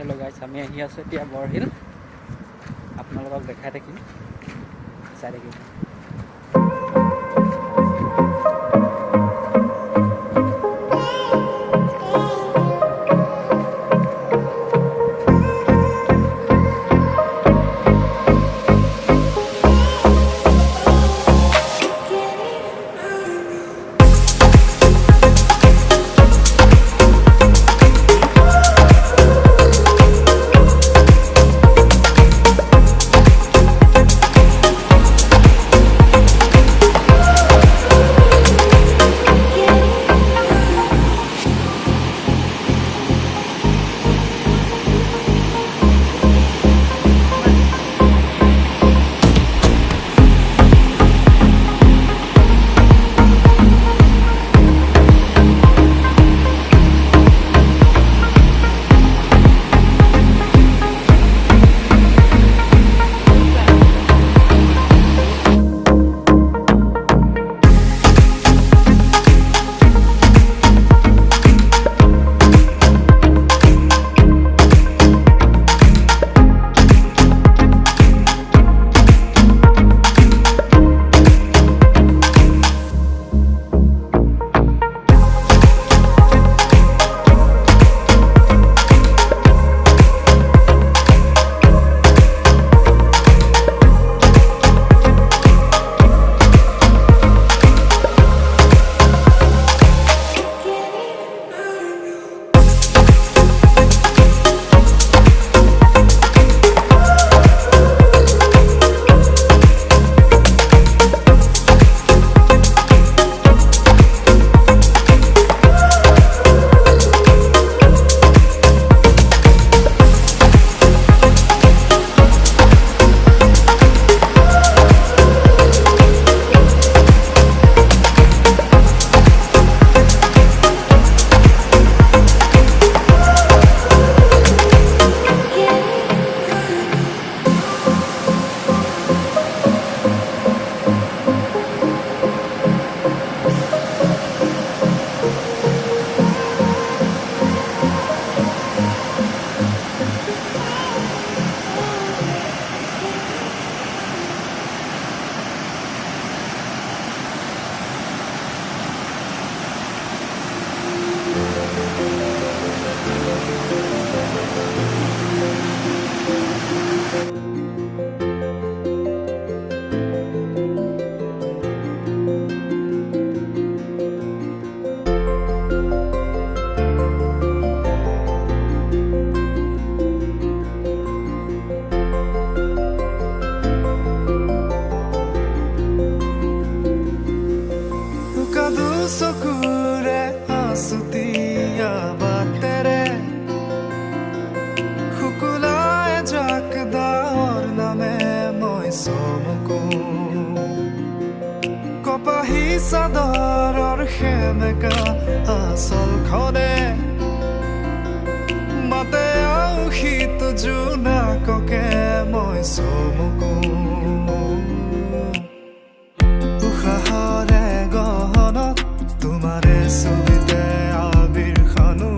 Hello' গাইছ, আমি আহি আছোঁ এতিয়া বৰহিল। আপোনালোকক দেখাই থাকিম, চাই থাকিম। চকুৰে আছুতীয়া বাটেৰে শুকুলাই জাক দাৱৰ নামে মই চমকো কপাহী চাদৰৰ সেমেকা আচলখনে মাতে আউসীত জোনাককে মই চমকো উশাহৰে গহনত তোমাৰে ছবিতে আবিৰ খানো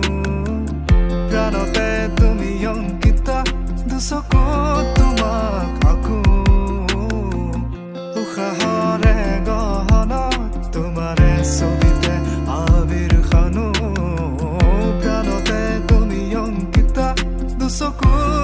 প্ৰাণতে তুমি অংকিতা দুচকুত তোমাক আকো উশাহৰে গহনত তোমাৰে ছবিতে আবিৰ খানো প্ৰাণতে তুমি অংকিতা দুচকুত